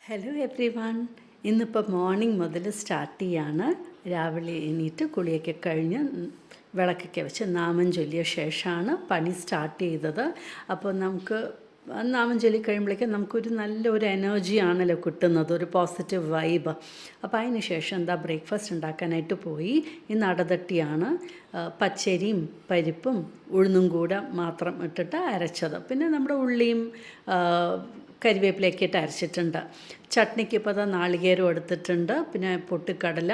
Hello every one. ഇന്നിപ്പോൾ morning മുതൽ start ചെയ്യാണ്. രാവിലെ എണീറ്റ് കുളിയൊക്കെ കഴിഞ്ഞ് വിളക്കൊക്കെ വെച്ച് നാമം ചൊല്ലിയ ശേഷമാണ് പണി സ്റ്റാർട്ട് ചെയ്തത്. അപ്പോൾ നമുക്ക് നാമം ചൊല്ലി കഴിയുമ്പോഴേക്കും നമുക്കൊരു നല്ലൊരു എനർജിയാണല്ലോ കിട്ടുന്നത്, ഒരു പോസിറ്റീവ് വൈബ്. അപ്പോൾ അതിന് ശേഷം ബ്രേക്ക്ഫാസ്റ്റ് ഉണ്ടാക്കാനായിട്ട് പോയി. ഇന്ന് അടതട്ടിയാണ്. പച്ചരിയും പരിപ്പും ഉഴുന്നും കൂടെ മാത്രം ഇട്ടിട്ട് അരച്ചത്. പിന്നെ നമ്മുടെ ഉള്ളിയും കരിവേപ്പിലയൊക്കെ ഇട്ട് അരച്ചിട്ടുണ്ട്. ചട്നിക്ക് ഇപ്പോൾ നാളികേരം എടുത്തിട്ടുണ്ട്. പിന്നെ പൊട്ടിക്കടല,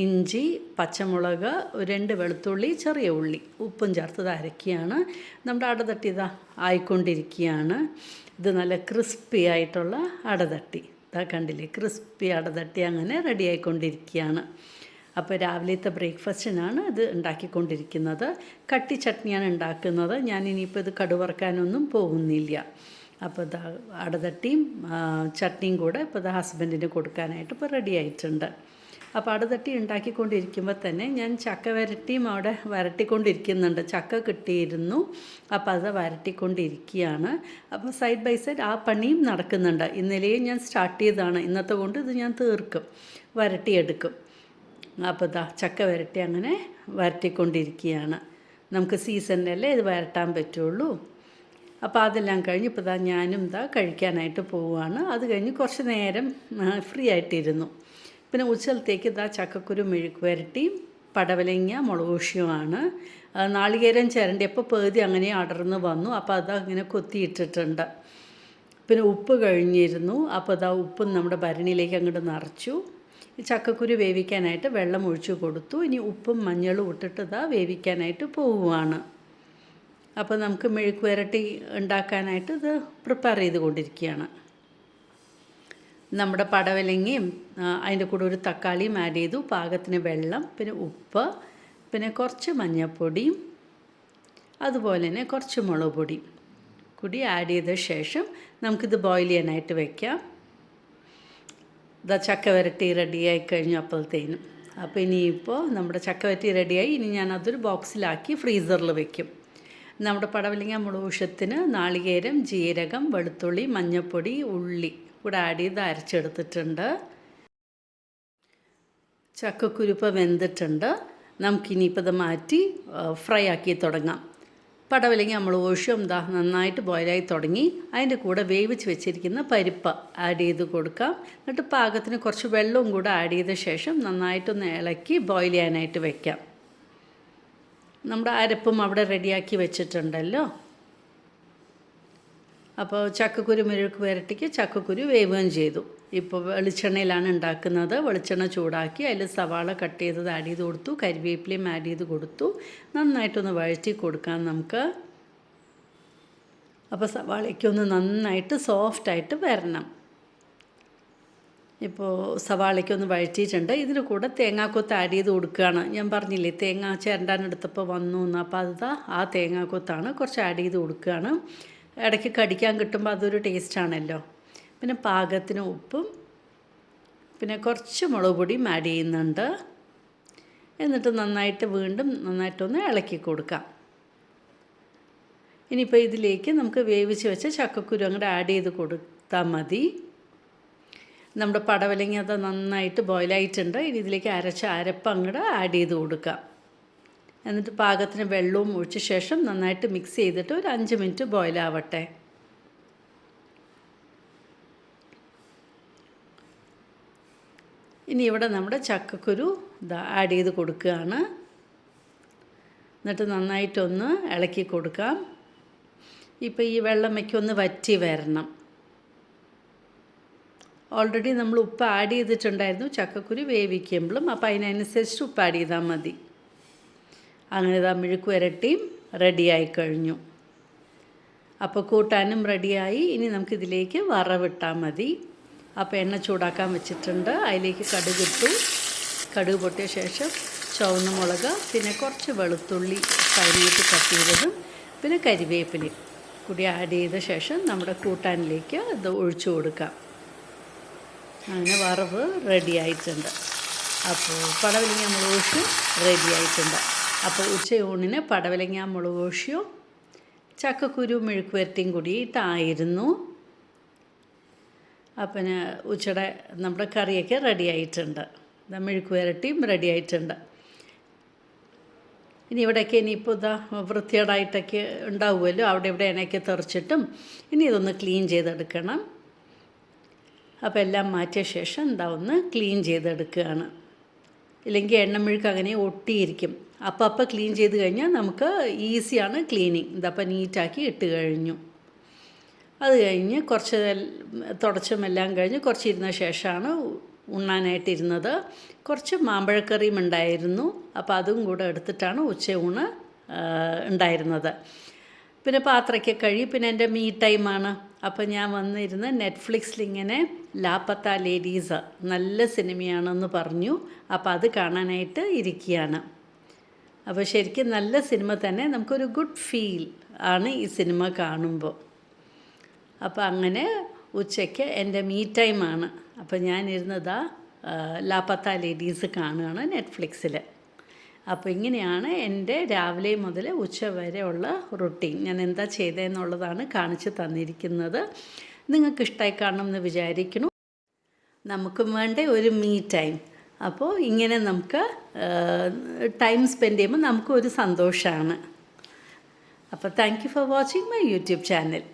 ഇഞ്ചി, പച്ചമുളക്, 2 വെളുത്തുള്ളി, ചെറിയ ഉള്ളി, ഉപ്പും ചേർത്തത് അരക്കുകയാണ്. നമ്മുടെ അടതട്ടി ആയിക്കൊണ്ടിരിക്കുകയാണ്. ഇത് നല്ല ക്രിസ്പി ആയിട്ടുള്ള അടതട്ടി. കണ്ടില്ലേ, ക്രിസ്പി അടതട്ടി അങ്ങനെ റെഡി ആയിക്കൊണ്ടിരിക്കുകയാണ്. അപ്പോൾ രാവിലത്തെ ബ്രേക്ക്ഫാസ്റ്റിനാണ് ഇത് ഉണ്ടാക്കിക്കൊണ്ടിരിക്കുന്നത്. കട്ടി ചട്നിയാണ് ഉണ്ടാക്കുന്നത്. ഞാനിനിയിപ്പോൾ ഇത് കടുവറക്കാനൊന്നും പോകുന്നില്ല. അപ്പോൾ അടതട്ടിയും ചട്നിയും കൂടെ ഇപ്പോൾ ഹസ്ബൻഡിന് കൊടുക്കാനായിട്ട് ഇപ്പോൾ റെഡി ആയിട്ടുണ്ട്. അപ്പോൾ അടതട്ടി ഉണ്ടാക്കിക്കൊണ്ടിരിക്കുമ്പോൾ തന്നെ ഞാൻ ചക്ക വരട്ടിയും അവിടെ വരട്ടിക്കൊണ്ടിരിക്കുന്നുണ്ട്. ചക്ക കിട്ടിയിരുന്നു, അപ്പോൾ അത് വരട്ടിക്കൊണ്ടിരിക്കുകയാണ്. അപ്പോൾ സൈഡ് ബൈ സൈഡ് ആ പണിയും നടക്കുന്നുണ്ട്. ഇന്നലെയും ഞാൻ സ്റ്റാർട്ട് ചെയ്തതാണ്. ഇന്നത്തെ കൊണ്ട് ഇത് ഞാൻ തീർക്കും, വരട്ടിയെടുക്കും. അപ്പോൾ ചക്ക വരട്ടി അങ്ങനെ വരട്ടിക്കൊണ്ടിരിക്കുകയാണ്. നമുക്ക് സീസണിലല്ലേ ഇത് വരട്ടാൻ പറ്റുള്ളൂ. അപ്പോൾ അതെല്ലാം കഴിഞ്ഞ് ഇപ്പോൾ ഞാനും കഴിക്കാനായിട്ട് പോവുകയാണ്. അത് കഴിഞ്ഞ് കുറച്ച് നേരം ഫ്രീ ആയിട്ടിരുന്നു. പിന്നെ ഉച്ചലത്തേക്ക് ചക്കക്കുരു മെഴുക്ക് വരട്ടിയും പടവലങ്ങ മുളകുശിയുമാണ്. നാളികേരം ചിരണ്ടിയപ്പോൾ പേതി അങ്ങനെ അടർന്ന് വന്നു. അപ്പോൾ അങ്ങനെ കൊത്തിയിട്ടിട്ടുണ്ട്. പിന്നെ ഉപ്പ് കഴിഞ്ഞിരുന്നു. അപ്പോൾ ഉപ്പും നമ്മുടെ ഭരണിയിലേക്ക് അങ്ങോട്ട് നിറച്ചു. ചക്കക്കുരു വേവിക്കാനായിട്ട് വെള്ളം ഒഴിച്ചു കൊടുത്തു. ഇനി ഉപ്പും മഞ്ഞളും ഇട്ടിട്ട് വേവിക്കാനായിട്ട് പോവുകയാണ്. അപ്പോൾ നമുക്ക് മെഴുക്ക് വരട്ടി ഉണ്ടാക്കാനായിട്ട് ഇത് പ്രിപ്പയർ ചെയ്തുകൊണ്ടിരിക്കുകയാണ്. നമ്മുടെ പടവലങ്ങയും അതിൻ്റെ കൂടെ ഒരു തക്കാളിയും ആഡ് ചെയ്തു. പാകത്തിന് വെള്ളം, പിന്നെ ഉപ്പ്, പിന്നെ കുറച്ച് മഞ്ഞൾപ്പൊടിയും അതുപോലെ തന്നെ കുറച്ച് മുളക് പൊടിയും കൂടി ആഡ് ചെയ്ത ശേഷം നമുക്കിത് ബോയിൽ ചെയ്യാനായിട്ട് വയ്ക്കാം. ചക്ക വരട്ടി റെഡിയായി കഴിഞ്ഞു അപ്പോഴത്തേനും. അപ്പോൾ ഇനിയിപ്പോൾ നമ്മുടെ ചക്ക വരട്ടി റെഡിയായി. ഇനി ഞാനതൊരു ബോക്സിലാക്കി ഫ്രീസറിൽ വയ്ക്കും. നമ്മുടെ പടവലങ്ങ മുളകുശത്തിന് നാളികേരം, ജീരകം, വെളുത്തുള്ളി, മഞ്ഞൾപ്പൊടി, ഉള്ളി കൂടെ ആഡ് ചെയ്ത് അരച്ചെടുത്തിട്ടുണ്ട്. ചക്കക്കുരുപ്പ് വെന്തിട്ടുണ്ട്. നമുക്കിനിയിപ്പോൾ ഇത് മാറ്റി ഫ്രൈ ആക്കി തുടങ്ങാം. പടവലങ്ങ മുളകുശം നന്നായിട്ട് ബോയിലായി തുടങ്ങി. അതിൻ്റെ കൂടെ വേവിച്ച് വെച്ചിരിക്കുന്ന പരിപ്പ് ആഡ് ചെയ്ത് കൊടുക്കാം. എന്നിട്ട് പാകത്തിന് കുറച്ച് വെള്ളവും കൂടെ ആഡ് ചെയ്ത ശേഷം നന്നായിട്ടൊന്ന് ഇളക്കി ബോയിൽ ചെയ്യാനായിട്ട് വയ്ക്കാം. നമ്മുടെ അരപ്പും അവിടെ റെഡിയാക്കി വെച്ചിട്ടുണ്ടല്ലോ. അപ്പോൾ ചക്കക്കുരു മെഴുക്ക് വരട്ടിക്ക് ചക്കക്കുരു വേവുകയും ചെയ്തു. ഇപ്പോൾ വെളിച്ചെണ്ണയിലാണ് ഉണ്ടാക്കുന്നത്. വെളിച്ചെണ്ണ ചൂടാക്കി അതിൽ സവാള കട്ട് ചെയ്തത് ആഡ് ചെയ്ത് കൊടുത്തു. കരിവേപ്പിലയും ആഡ് ചെയ്ത് കൊടുത്തു. നന്നായിട്ടൊന്ന് വഴറ്റി കൊടുക്കാം നമുക്ക്. അപ്പോൾ സവാളയ്ക്കൊന്ന് നന്നായിട്ട് സോഫ്റ്റായിട്ട് വരണം. ഇപ്പോൾ സവാളയ്ക്കൊന്ന് വഴറ്റിയിട്ടുണ്ട്. ഇതിന് കൂടെ തേങ്ങാക്കൊത്ത് ആഡ് ചെയ്ത് കൊടുക്കുകയാണ്. ഞാൻ പറഞ്ഞില്ലേ തേങ്ങ ചിരണ്ടാനെടുത്തപ്പോൾ വന്നു എന്ന്. അപ്പോൾ ആ തേങ്ങാക്കൊത്താണ് കുറച്ച് ആഡ് ചെയ്ത് കൊടുക്കുകയാണ്. ഇടയ്ക്ക് കടിക്കാൻ കിട്ടുമ്പോൾ അതൊരു ടേസ്റ്റാണല്ലോ. പിന്നെ പാകത്തിന് ഉപ്പും പിന്നെ കുറച്ച് മുളക് പൊടിയും ആഡ് ചെയ്യുന്നുണ്ട്. എന്നിട്ട് വീണ്ടും നന്നായിട്ടൊന്ന് ഇളക്കി കൊടുക്കാം. ഇനിയിപ്പോൾ ഇതിലേക്ക് നമുക്ക് വേവിച്ച് വെച്ച ചക്കക്കുരു അങ്ങോട്ട് ആഡ് ചെയ്ത് കൊടുത്താൽ മതി. നമ്മുടെ പടവലങ്ങ നന്നായിട്ട് ബോയിലായിട്ടുണ്ട്. ഇനി ഇതിലേക്ക് അരച്ച അരപ്പ് അങ്ങോട്ട് ആഡ് ചെയ്ത് കൊടുക്കാം. എന്നിട്ട് പാകത്തിന് വെള്ളവും ഒഴിച്ച ശേഷം നന്നായിട്ട് മിക്സ് ചെയ്തിട്ട് ഒരു 5 മിനിറ്റ് ബോയിലാവട്ടെ. ഇനി ഇവിടെ നമ്മുടെ ചക്കക്കുരു ആഡ് ചെയ്ത് കൊടുക്കുകയാണ്. എന്നിട്ട് നന്നായിട്ടൊന്ന് ഇളക്കി കൊടുക്കാം. ഇപ്പോൾ ഈ വെള്ളമൊക്കെ ഒന്ന് വറ്റി വരണം. ഓൾറെഡി നമ്മൾ ഉപ്പ് ആഡ് ചെയ്തിട്ടുണ്ടായിരുന്നു ചക്കക്കുരു വേവിക്കുമ്പോഴും. അപ്പോൾ അതിനനുസരിച്ച് ഉപ്പ് ആഡ് ചെയ്താൽ മതി. അങ്ങനെ മെഴുക്ക് വരട്ടിയും റെഡിയായി കഴിഞ്ഞു. അപ്പോൾ കൂട്ടാനും റെഡിയായി. ഇനി നമുക്കിതിലേക്ക് വറവിട്ടാൽ മതി. അപ്പോൾ എണ്ണ ചൂടാക്കാൻ വെച്ചിട്ടുണ്ട്. അതിലേക്ക് കടുകിട്ടു. കടുക് പൊട്ടിയ ശേഷം ചുവന്ന മുളക്, പിന്നെ കുറച്ച് വെളുത്തുള്ളി ഫൈനായിട്ട് കട്ട് ചെയ്തതും പിന്നെ കരിവേപ്പിലയും കൂടി ആഡ് ചെയ്ത ശേഷം നമ്മുടെ കൂട്ടാനിലേക്ക് ഇത് ഒഴിച്ചു കൊടുക്കാം. അങ്ങനെ വറവ് റെഡി ആയിട്ടുണ്ട്. അപ്പോൾ പടവലങ്ങ മുളകുശിയും റെഡി ആയിട്ടുണ്ട്. അപ്പോൾ ഉച്ചയൂണിന് പടവലങ്ങ മുളകുശിയും ചക്കക്കുരു മെഴുക്ക് വരട്ടിയും കൂടിയിട്ടായിരുന്നു. അപ്പം ഉച്ചയുടെ നമ്മുടെ കറിയൊക്കെ റെഡി ആയിട്ടുണ്ട്. മെഴുക്ക് പുരട്ടിയും റെഡി ആയിട്ടുണ്ട്. ഇനി ഇവിടെയൊക്കെ ഇനിയിപ്പോൾ ഇതാ വൃത്തികേടായിട്ടൊക്കെ ഉണ്ടാവുമല്ലോ, അവിടെ ഇവിടെ എണ്ണയൊക്കെ തെറിച്ചിട്ടും ഇനി ഇതൊന്ന് ക്ലീൻ ചെയ്തെടുക്കണം. അപ്പോൾ എല്ലാം മാറ്റിയ ശേഷം എന്താ ഒന്ന് ക്ലീൻ ചെയ്തെടുക്കുകയാണ്. ഇല്ലെങ്കിൽ എണ്ണമെഴുക്ക് അങ്ങനെ ഒട്ടിയിരിക്കും. അപ്പോൾ ക്ലീൻ ചെയ്ത് കഴിഞ്ഞാൽ നമുക്ക് ഈസിയാണ് ക്ലീനിങ്. ഇതപ്പോൾ നീറ്റാക്കി ഇട്ട് കഴിഞ്ഞു. അത് കഴിഞ്ഞ് കുറച്ച് തുടച്ചും എല്ലാം കഴിഞ്ഞ് കുറച്ചിരുന്ന ശേഷമാണ് ഉണ്ണാനായിട്ടിരുന്നത്. കുറച്ച് മാമ്പഴക്കറിയും ഉണ്ടായിരുന്നു. അപ്പോൾ അതും കൂടെ എടുത്തിട്ടാണ് ഉച്ചയൂണ് ഉണ്ടായിരുന്നത്. പിന്നെ പാത്രമൊക്കെ കഴുകി. പിന്നെ എൻ്റെ മീ ടൈമാണ്. അപ്പോൾ ഞാൻ വന്നിരുന്ന് നെറ്റ്ഫ്ലിക്സിലിങ്ങനെ ലാപ്പത്ത ലേഡീസ് നല്ല സിനിമയാണെന്ന് പറഞ്ഞു. അപ്പോൾ അത് കാണാനായിട്ട് ഇരിക്കുകയാണ്. അപ്പോൾ ശരിക്കും നല്ല സിനിമ തന്നെ. നമുക്കൊരു ഗുഡ് ഫീൽ ആണ് ഈ സിനിമ കാണുമ്പോൾ. അപ്പോൾ അങ്ങനെ ഉച്ചയ്ക്ക് എൻ്റെ മീ ടൈമാണ്. അപ്പോൾ ഞാനിരുന്നതാ ലാപ്പത്ത ലേഡീസ് കാണുകയാണ് നെറ്റ്ഫ്ലിക്സിൽ. അപ്പോൾ ഇങ്ങനെയാണ് എൻ്റെ രാവിലെ മുതൽ ഉച്ച വരെ ഉള്ള റുട്ടീൻ. ഞാൻ എന്താ ചെയ്തതെന്നുള്ളതാണ് കാണിച്ച് തന്നിരിക്കുന്നത്. നിങ്ങൾക്ക് ഇഷ്ടമായി കാണണമെന്ന് വിചാരിക്കുന്നു. നമുക്കും വേണ്ട ഒരു മീ ടൈം. അപ്പോൾ ഇങ്ങനെ നമുക്ക് ടൈം സ്പെൻഡ് ചെയ്യുമ്പോൾ നമുക്കൊരു സന്തോഷമാണ്. അപ്പോൾ thank you for watching my YouTube channel.